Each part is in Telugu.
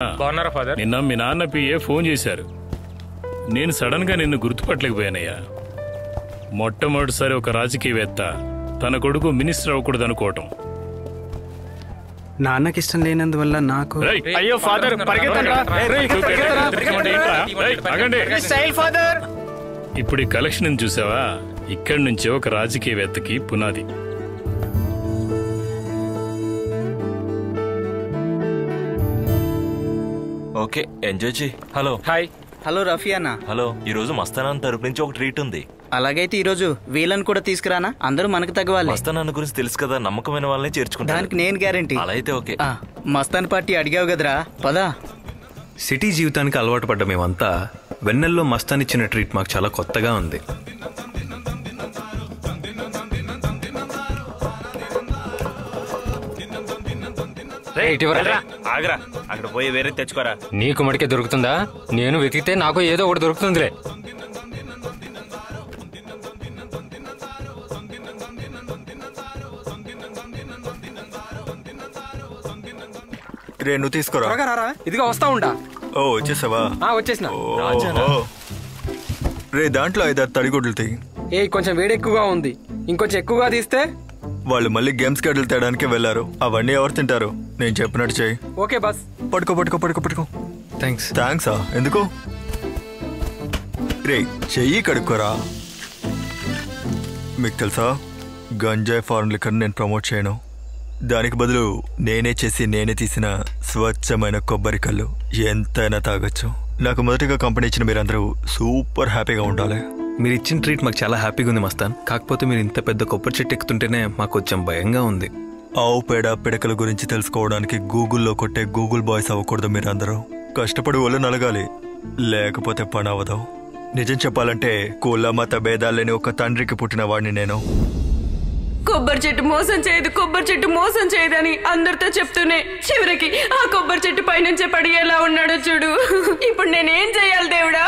బాగున్నారా ఫాదర్? నిన్న మీ నాన్న పిఏ ఫోన్ చేశారు. నేను సడన్ గా నిన్ను గుర్తుపట్టలేకపోయానయ్యా. మొట్టమొదటిసారి ఒక రాజకీయవేత్త తన కొడుకు మినిస్టర్ అవ్వకూడదు అనుకోవటం. నాన్నకి ఇష్టం లేనందువల్ల నాకు అయ్యో ఫాదర్ ఇప్పుడు ఈ కలెక్షన్ చూసావా? ఇక్కడి నుంచే ఒక రాజకీయవేత్తకి పునాది. ఓకే, ఎంజాయ్ చేయి. Hello hi. హలో రఫీ అన్న. హలో, ఈ రోజు మస్తానాన్న తరపు నుంచి ఒక ట్రీట్ ఉంది. అలాగైతే ఈ రోజు వీళ్ళని కూడా తీసుకురానా? అందరూ మనకు తగ్గవాలి. మస్తానాన్న గురించి తెలుసు కదా, నమ్మకమైన వాళ్ళని చేర్చుకుంటా. దానికి నేను గ్యారంటీ. అలా అయితే ఓకే. మస్తాన్ పార్టీ అడిగావు కదరా, పదా. సిటీ జీవితానికి అలవాటు పడ్డ మేమంతా వెన్నెల్లో మస్తాన్ ఇచ్చిన ట్రీట్ మాకు చాలా కొత్తగా ఉంది. ఆగరా, అక్కడ పోయి వేరే తెచ్చుకోరా. నీకు మడికే దొరుకుతుందా? నేను వెతికితే నాకు ఏదో ఒకటి దొరుకుతుందిలే. నువ్వు తీసుకోరా. ఇదిగా వస్తా ఉంటా. ఓ వచ్చేసావా? వచ్చేసిన. రే దాంట్లో 5-6 తడిగుడ్లు తీ. కొంచెం వేడి ఎక్కువగా ఉంది, ఇంకొంచెం ఎక్కువగా తీస్తే. వాళ్ళు మళ్ళీ గేమ్స్ గడ్డలు తేయడానికి వెళ్లారు. అవన్నీ ఎవరు తింటారు? నేను చెప్పినట్టు చెయ్యి. Okay bus. పడుకో పడుకో పడుకో పడుకో. థ్యాంక్సా? ఎందుకు? రే చెయ్యి కడుక్కోరా. మీకు తెలుసా, గంజాయి ఫారెన్ లిక్కర్ నేను ప్రమోట్ చేయను. దానికి బదులు నేనే చేసి నేనే తీసిన స్వచ్ఛమైన కొబ్బరి కళ్ళు ఎంతైనా తాగొచ్చు. నాకు మొదటిగా కంపెనీ ఇచ్చిన మీరందరూ సూపర్ హ్యాపీగా ఉండాలి. మీరు ఇచ్చిన ట్రీట్ మాకు చాలా హ్యాపీగా ఉంది మస్తాన్. కాకపోతే మీరు ఇంత పెద్ద కొబ్బరి చెట్టు ఎక్కుతుంటేనే మాకు కొంచెం భయంగా ఉంది. ఆవు పేడ పిడకల గురించి తెలుసుకోవడానికి గూగుల్లో కొట్టే గూగుల్ బాయ్స్ అవ్వకూడదు. మీరందరూ కష్టపడి ఒళ్ళు నలగాలి, లేకపోతే పని అవ్వదు. నిజం చెప్పాలంటే కుల మత భేదాలేని ఒక తండ్రికి పుట్టిన వాడిని నేను. కొబ్బరి చెట్టు మోసం చేయదు, కొబ్బరి చెట్టు మోసం చేయదని అందరితో చెప్తూనే చివరికి ఆ కొబ్బరి చెట్టు పైనుంచే పడిగేలా ఉన్నాడు చూడు. ఇప్పుడు నేనేం చెయ్యాలి దేవుడా?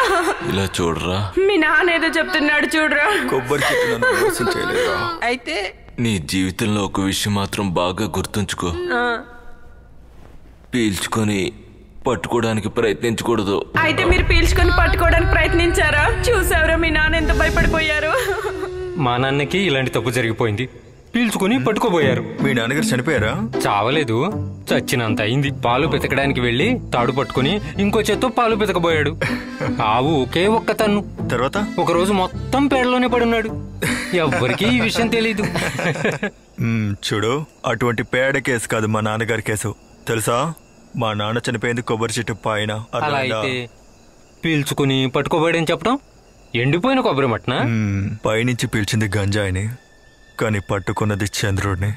ఇలా చూడరా, మీ నాన్న ఏదో చెప్తున్నాడు చూడరా. కొబ్బరి చెట్టు నన్ను మోసం చేయలేదా? అయితే నీ జీవితంలో ఒక విషయం మాత్రం బాగా గుర్తుంచుకో. పీల్చుకొని పట్టుకోవడానికి ప్రయత్నించకూడదు. అయితే మీరు పీల్చుకొని పట్టుకోవడానికి ప్రయత్నించారా? చూసావరా మీ నాన్న ఎంత భయపడిపోయారు. మా నాన్నకి ఇలాంటి తప్పు జరిగిపోయింది, పీల్చుకుని పట్టుకోబోయారు. మీ నాన్నగారు చనిపోయారా? చావలేదు, చచ్చినంత అయింది. పాలు పెతకడానికి వెళ్లి తాడు పట్టుకుని ఇంకో చేత్తో పాలు పెతకబోయాడు. ఆవు ఒకే ఒక్క తన్ను. తర్వాత ఒక రోజు మొత్తం పేడలోనే పడున్నాడు. ఎవ్వరికీ ఈ విషయం తెలీదు. చూడు, అటువంటి పేడ కేసు కాదు మా నాన్నగారి కేసు. తెలుసా, మా నాన్న చనిపోయింది కొబ్బరి చెట్టు పైన. అలా అయితే పీల్చుకుని పట్టుకోబోయాడని చెప్పడం ఎండిపోయిన కొబ్బరి మట్న. పైనుంచి పీల్చింది గంజాయిని, కానీ పట్టుకున్నది చంద్రుడిని.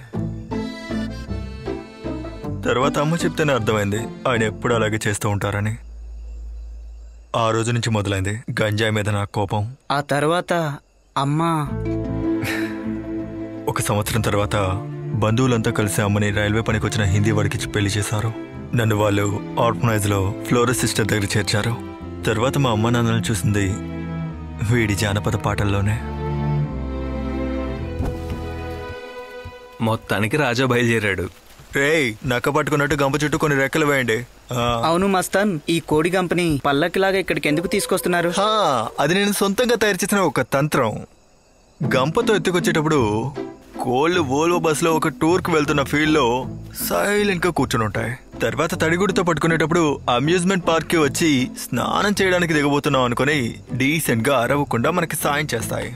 తర్వాత అమ్మ చెప్తేనే అర్థమైంది ఆయన ఎప్పుడు అలాగే చేస్తూ ఉంటారని. ఆ రోజు నుంచి మొదలైంది గంజాయి మీద నా కోపం. ఆ తర్వాత అమ్మా 1 సంవత్సరం తర్వాత బంధువులంతా కలిసి అమ్మని రైల్వే పనికి వచ్చిన హిందీ వాడికి పెళ్లి చేశారు. నన్ను వాళ్ళు ఆర్ఫనైజ్ లో ఫ్లోరస్ సిస్టర్ దగ్గర చేర్చారు. తర్వాత మా అమ్మ నాన్నలను చూసింది వీడి జానపద పాటల్లోనే. మొత్తానికి రాజా బయలుదేరాడు. రేయ్, నక్క పట్టుకున్నట్టు గంప చుట్టూ కొన్ని రెక్కలు వేయండి. అవును మస్తాన్, ఈ కోడి కంపెనీ పల్లకిలాగా ఇక్కడికి ఎందుకు తీసుకొస్తున్నారు? అది నేను సొంతంగా తయారు చేసిన ఒక తంత్రం. గంపతో ఎత్తుకొచ్చేటప్పుడు కోళ్ళు వోల్వో బస్ లో ఒక టూర్ కు వెళ్తున్న ఫీల్డ్ లో సైలెంట్ గా కూర్చుని ఉంటాయి. తర్వాత తడిగుడితో పట్టుకునేటప్పుడు అమ్యూజ్మెంట్ పార్క్ కి వచ్చి స్నానం చేయడానికి దిగబోతున్నాం అనుకుని డీసెంట్ గా అరవకుండా మనకి సాయం చేస్తాయి.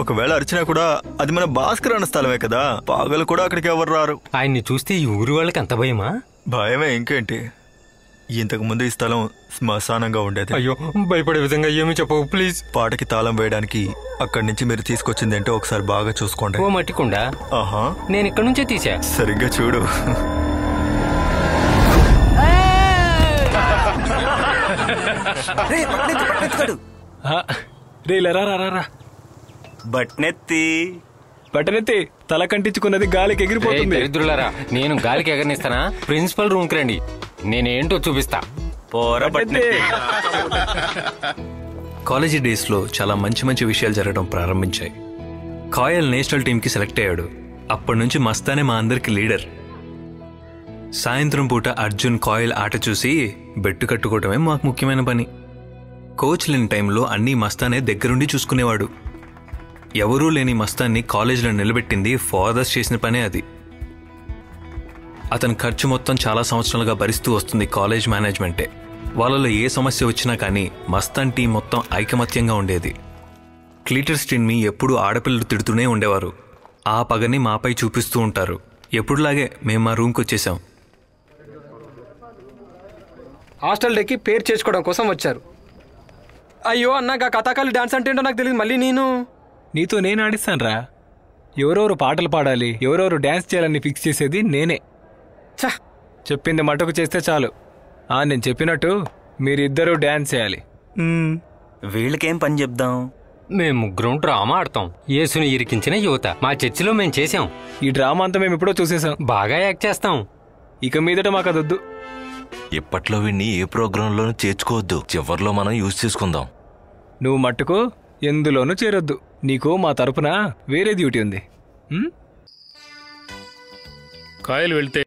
ఒకవేళ అరిచినా కూడా అది మన భాస్కర్ అన్న స్థలమే కదా, పాగలు కూడా అక్కడికి ఎవరు రారు. ఆయన్ని చూస్తే ఈ ఊరి వాళ్ళకి అంత భయమా? భయమే ఇంకేంటి. ఇంతకు ముందు ఈ స్థలం శ్మశానంగా ఉండేది. అయ్యో, భయపడే విధంగా ఏమి చెప్పవు ప్లీజ్. పాటకి తాళం వేయడానికి అక్కడి నుంచి మీరు తీసుకొచ్చింది ఏంటో ఒకసారి బాగా చూసుకోండి. ఓ మట్టికుండా? ఆహా, నేను ఇక్కడ నుంచే తీసా. సరిగ్గా చూడు. బట్టనెత్తి తల కంటించుకున్నది గాలికి ఎగిరిపోతుంది. దరిద్రులారా, నేను గాలికి ఎగరనిస్తానా? ప్రిన్సిపల్ రూమ్ కి రండి, నేనేంటో చూపిస్తా. కాలేజీ డేస్ లో చాలా మంచి మంచి విషయాలు జరగడం ప్రారంభించాయి. కాయల్ నేషనల్ టీమ్ కి సెలెక్ట్ అయ్యాడు. అప్పటి నుంచి మస్తానే మా అందరికి లీడర్. సాయంత్రం పూట అర్జున్ కాయల్ ఆట చూసి బెట్టు కట్టుకోవటమే మాకు ముఖ్యమైన పని. కోచ్ లేని టైంలో అన్నీ మస్తానే దగ్గరుండి చూసుకునేవాడు. ఎవరూ లేని మస్తాన్ని కాలేజీలో నిలబెట్టింది ఫాదర్స్ చేసిన పనే అది. అతని ఖర్చు మొత్తం చాలా సంవత్సరాలుగా భరిస్తూ వస్తుంది కాలేజ్ మేనేజ్మెంటే. వాళ్ళలో ఏ సమస్య వచ్చినా కానీ మస్తాన్ టీం మొత్తం ఐకమత్యంగా ఉండేది. క్లీటర్స్ టీమ్ని ఎప్పుడూ ఆడపిల్లలు తిడుతూనే ఉండేవారు. ఆ పగని మాపై చూపిస్తూ ఉంటారు. ఎప్పుడులాగే మేము మా రూమ్కి వచ్చేసాం. హాస్టల్ డేకి పేరు చేర్చుకోవడం కోసం వచ్చారు. అయ్యో అన్నాక కథాకాలి డాన్స్ అంటే ఏంటో నాకు తెలియదు. మళ్ళీ నీతో నేను ఆడిస్తాను రా. ఎవరెవరు పాటలు పాడాలి, ఎవరెవరు డాన్స్ చేయాలని ఫిక్స్ చేసేది నేనే. చా, చెప్పింది మటుకు చేస్తే చాలు. నేను చెప్పినట్టు మీరిద్దరూ డాన్స్ చేయాలి. వీళ్ళకేం పని చెప్దాం? మేము ముగ్గురం డ్రామా ఆడతాం. యేసుని ఇరికించిన యువత మా చర్చిలో మేము చేసాం. ఈ డ్రామా అంతా మేము ఎప్పుడో చూసేసాం. బాగా యాక్ట్ చేస్తాం. ఇక మీదట మాకు అదొద్దు. ఇప్పట్లో వీడిని ఏ ప్రోగ్రాంలోనూ చేర్చుకోవద్దు. చివర్లో మనం యూజ్ చేసుకుందాం. నువ్వు మట్టుకు ఎందులోనూ చేరొద్దు. నీకు మా తరపున వేరే డ్యూటీ ఉంది. కాయలు వెళ్తే